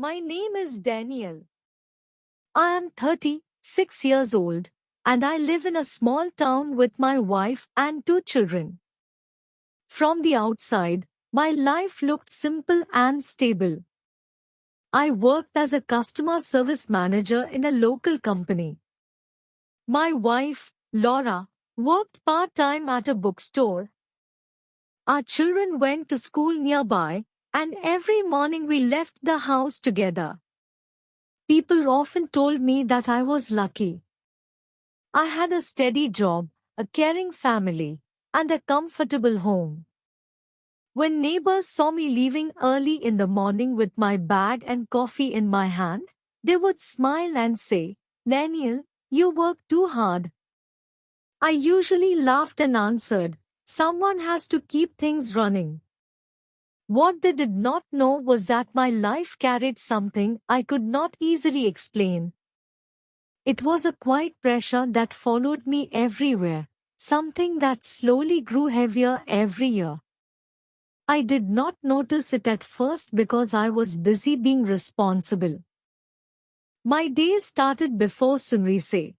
My name is Daniel. I am 36 years old and I live in a small town with my wife and two children. From the outside, my life looked simple and stable. I worked as a customer service manager in a local company. My wife, Laura, worked part-time at a bookstore. Our children went to school nearby, and every morning we left the house together. People often told me that I was lucky. I had a steady job, a caring family, and a comfortable home. When neighbors saw me leaving early in the morning with my bag and coffee in my hand, they would smile and say, "Daniel, you work too hard." I usually laughed and answered, "Someone has to keep things running." What they did not know was that my life carried something I could not easily explain. It was a quiet pressure that followed me everywhere, something that slowly grew heavier every year. I did not notice it at first because I was busy being responsible. My day started before sunrise.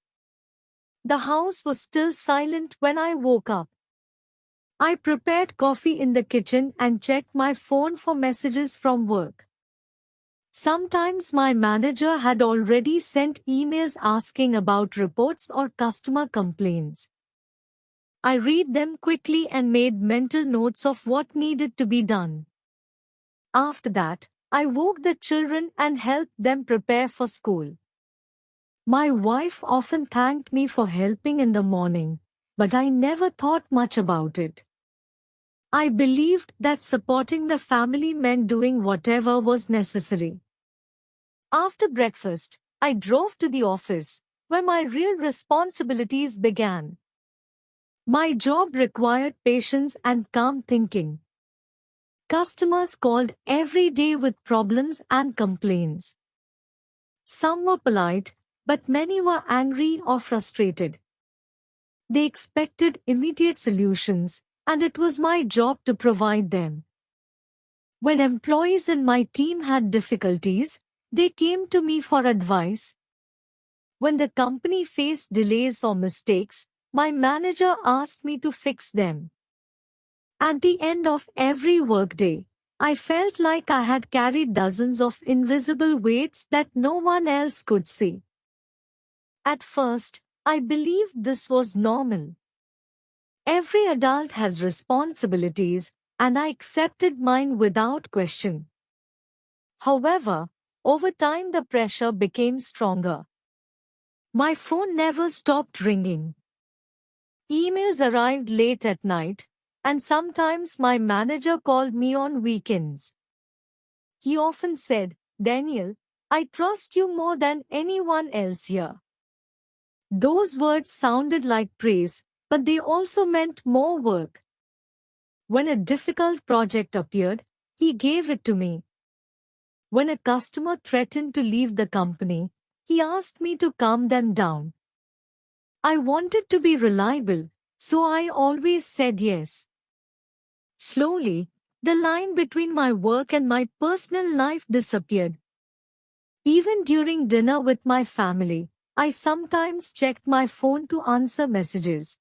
The house was still silent when I woke up. I prepared coffee in the kitchen and checked my phone for messages from work. Sometimes my manager had already sent emails asking about reports or customer complaints. I read them quickly and made mental notes of what needed to be done. After that, I woke the children and helped them prepare for school. My wife often thanked me for helping in the morning, but I never thought much about it. I believed that supporting the family meant doing whatever was necessary. After breakfast, I drove to the office, where my real responsibilities began. My job required patience and calm thinking. Customers called every day with problems and complaints. Some were polite, but many were angry or frustrated. They expected immediate solutions, and it was my job to provide them. When employees in my team had difficulties, they came to me for advice. When the company faced delays or mistakes, my manager asked me to fix them. At the end of every workday, I felt like I had carried dozens of invisible weights that no one else could see. At first, I believed this was normal. Every adult has responsibilities, and I accepted mine without question. However, over time the pressure became stronger. My phone never stopped ringing. Emails arrived late at night, and sometimes my manager called me on weekends. He often said, "Daniel, I trust you more than anyone else here." Those words sounded like praise, but they also meant more work. When a difficult project appeared, he gave it to me. When a customer threatened to leave the company, he asked me to calm them down. I wanted to be reliable, so I always said yes. Slowly, the line between my work and my personal life disappeared. Even during dinner with my family, I sometimes checked my phone to answer messages.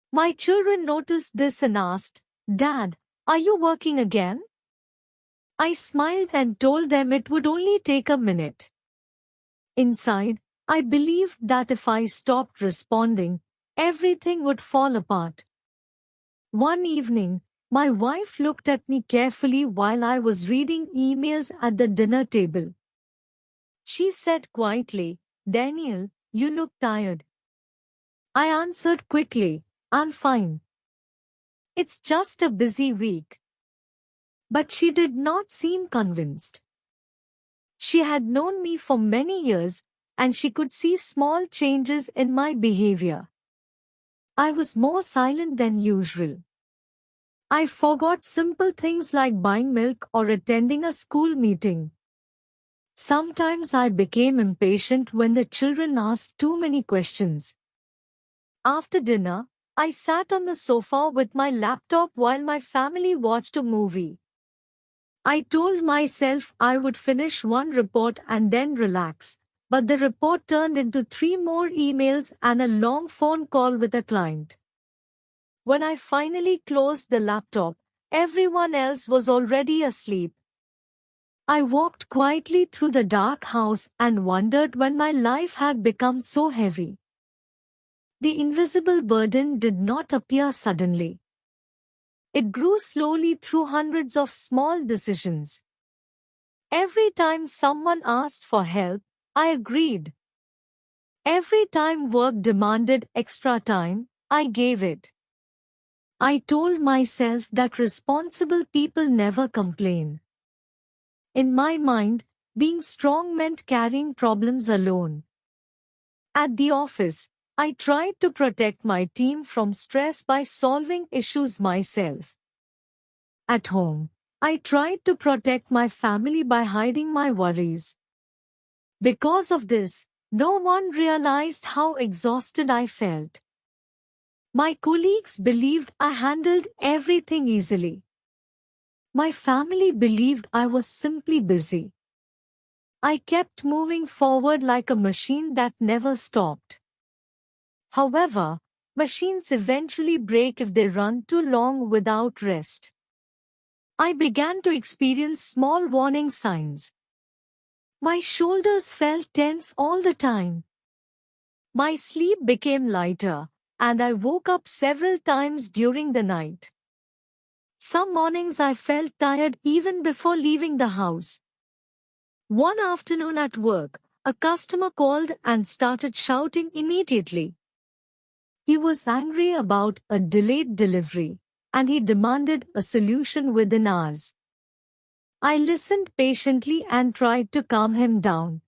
My children noticed this and asked, "Dad, are you working again?" I smiled and told them it would only take a minute. Inside, I believed that if I stopped responding, everything would fall apart. One evening, my wife looked at me carefully while I was reading emails at the dinner table. She said quietly, "Daniel, you look tired." I answered quickly, "I'm fine. It's just a busy week." But she did not seem convinced. She had known me for many years, and she could see small changes in my behavior. I was more silent than usual. I forgot simple things like buying milk or attending a school meeting. Sometimes I became impatient when the children asked too many questions. After dinner, I sat on the sofa with my laptop while my family watched a movie. I told myself I would finish one report and then relax, but the report turned into 3 more emails and a long phone call with a client. When I finally closed the laptop, everyone else was already asleep. I walked quietly through the dark house and wondered when my life had become so heavy. The invisible burden did not appear suddenly. It grew slowly through hundreds of small decisions. Every time someone asked for help, I agreed. Every time work demanded extra time, I gave it. I told myself that responsible people never complain. In my mind, being strong meant carrying problems alone. At the office, I tried to protect my team from stress by solving issues myself. At home, I tried to protect my family by hiding my worries. Because of this, no one realized how exhausted I felt. My colleagues believed I handled everything easily. My family believed I was simply busy. I kept moving forward like a machine that never stopped. However, machines eventually break if they run too long without rest. I began to experience small warning signs. My shoulders felt tense all the time. My sleep became lighter, and I woke up several times during the night. Some mornings I felt tired even before leaving the house. One afternoon at work, a customer called and started shouting immediately. He was angry about a delayed delivery, and he demanded a solution within hours. I listened patiently and tried to calm him down.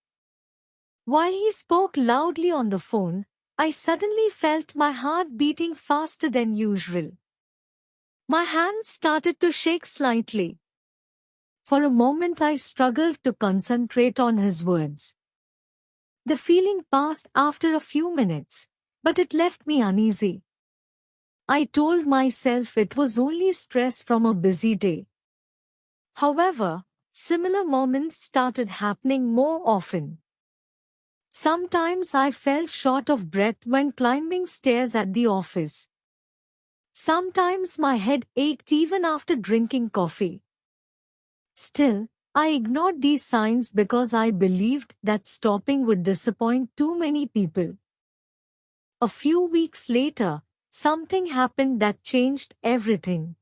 While he spoke loudly on the phone, I suddenly felt my heart beating faster than usual. My hands started to shake slightly. For a moment I struggled to concentrate on his words. The feeling passed after a few minutes, but it left me uneasy. I told myself it was only stress from a busy day. However, similar moments started happening more often. Sometimes I felt short of breath when climbing stairs at the office. Sometimes my head ached even after drinking coffee. Still, I ignored these signs because I believed that stopping would disappoint too many people. A few weeks later, something happened that changed everything.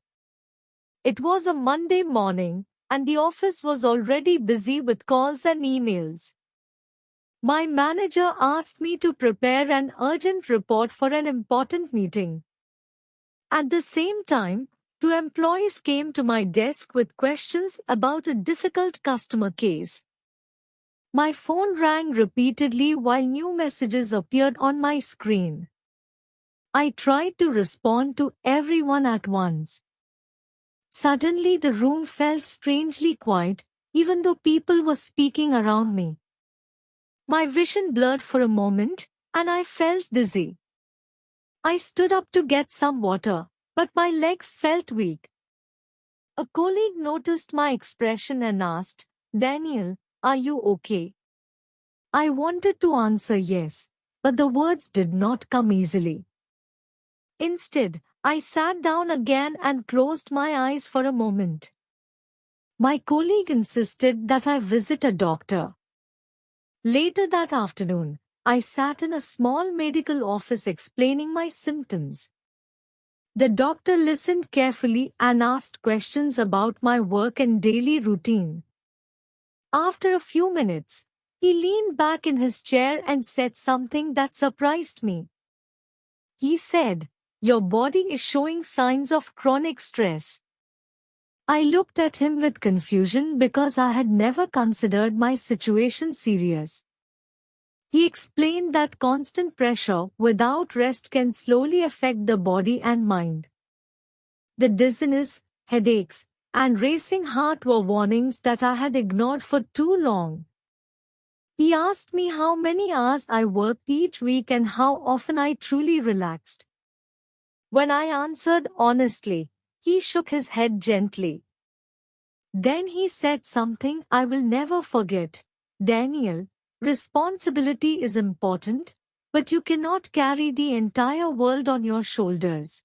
It was a Monday morning, and the office was already busy with calls and emails. My manager asked me to prepare an urgent report for an important meeting. At the same time, 2 employees came to my desk with questions about a difficult customer case. My phone rang repeatedly while new messages appeared on my screen. I tried to respond to everyone at once. Suddenly the room felt strangely quiet, even though people were speaking around me. My vision blurred for a moment, and I felt dizzy. I stood up to get some water, but my legs felt weak. A colleague noticed my expression and asked, "Daniel, are you okay?" I wanted to answer yes, but the words did not come easily. Instead, I sat down again and closed my eyes for a moment. My colleague insisted that I visit a doctor. Later that afternoon, I sat in a small medical office explaining my symptoms. The doctor listened carefully and asked questions about my work and daily routine. After a few minutes, he leaned back in his chair and said something that surprised me. He said, "Your body is showing signs of chronic stress." I looked at him with confusion because I had never considered my situation serious. He explained that constant pressure without rest can slowly affect the body and mind. The dizziness, headaches, and racing heart were warnings that I had ignored for too long. He asked me how many hours I worked each week and how often I truly relaxed. When I answered honestly, he shook his head gently. Then he said something I will never forget. Daniel, responsibility is important, but you cannot carry the entire world on your shoulders.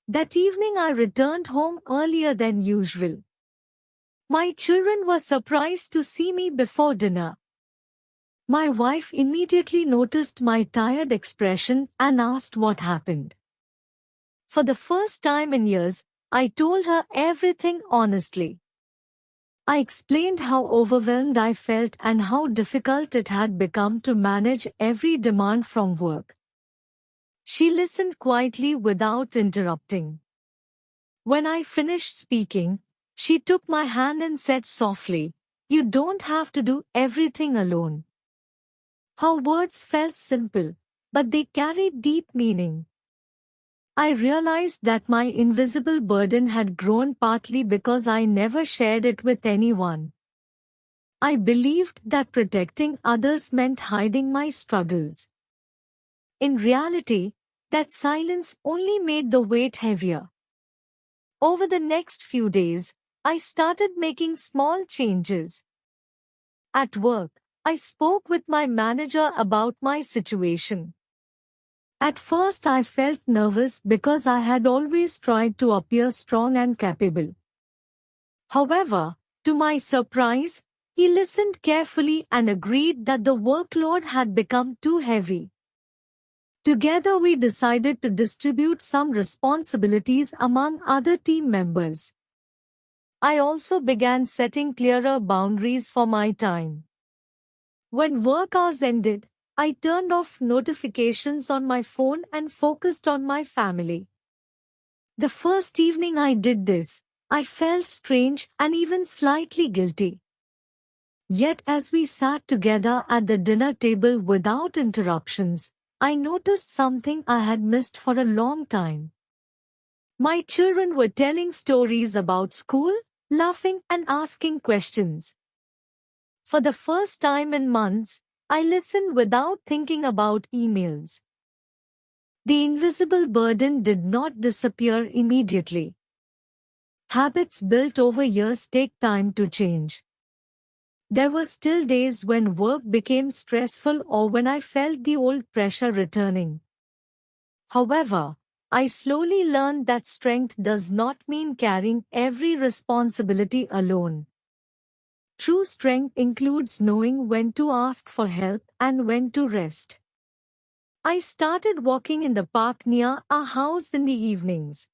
That evening I returned home earlier than usual. My children were surprised to see me before dinner. My wife immediately noticed my tired expression and asked what happened. For the first time in years, I told her everything honestly. I explained how overwhelmed I felt and how difficult it had become to manage every demand from work. She listened quietly without interrupting. When I finished speaking, she took my hand and said softly, "You don't have to do everything alone." Her words felt simple, but they carried deep meaning. I realized that my invisible burden had grown partly because I never shared it with anyone. I believed that protecting others meant hiding my struggles. In reality, that silence only made the weight heavier. Over the next few days, I started making small changes. At work, I spoke with my manager about my situation. At first I felt nervous because I had always tried to appear strong and capable. However, to my surprise, he listened carefully and agreed that the workload had become too heavy. Together we decided to distribute some responsibilities among other team members. I also began setting clearer boundaries for my time. When work hours ended, I turned off notifications on my phone and focused on my family. The first evening I did this, I felt strange and even slightly guilty. Yet as we sat together at the dinner table without interruptions, I noticed something I had missed for a long time. My children were telling stories about school, laughing and asking questions. For the first time in months, I listened without thinking about emails. The invisible burden did not disappear immediately. Habits built over years take time to change. There were still days when work became stressful or when I felt the old pressure returning. However, I slowly learned that strength does not mean carrying every responsibility alone. True strength includes knowing when to ask for help and when to rest. I started walking in the park near our house in the evenings.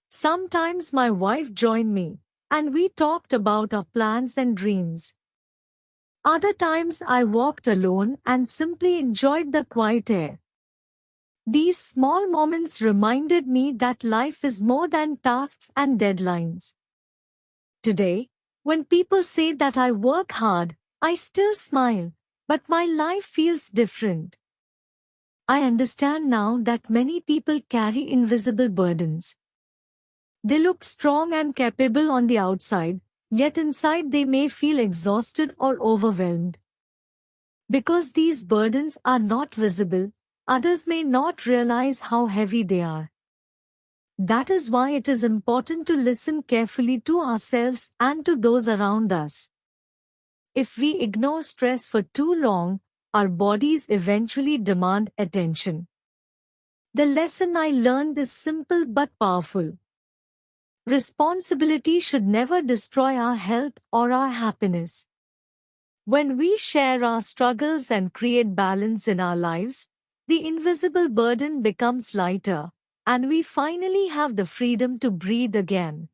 Sometimes my wife joined me, and we talked about our plans and dreams. Other times I walked alone and simply enjoyed the quiet air. These small moments reminded me that life is more than tasks and deadlines. Today, when people say that I work hard, I still smile, but my life feels different. I understand now that many people carry invisible burdens. They look strong and capable on the outside, yet inside they may feel exhausted or overwhelmed. Because these burdens are not visible, others may not realize how heavy they are. That is why it is important to listen carefully to ourselves and to those around us. If we ignore stress for too long, our bodies eventually demand attention. The lesson I learned is simple but powerful. Responsibility should never destroy our health or our happiness. When we share our struggles and create balance in our lives, the invisible burden becomes lighter, and we finally have the freedom to breathe again.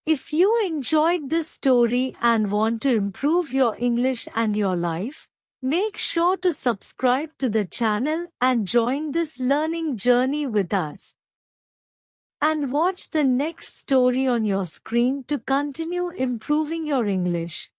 If you enjoyed this story and want to improve your English and your life, make sure to subscribe to the channel and join this learning journey with us. And watch the next story on your screen to continue improving your English.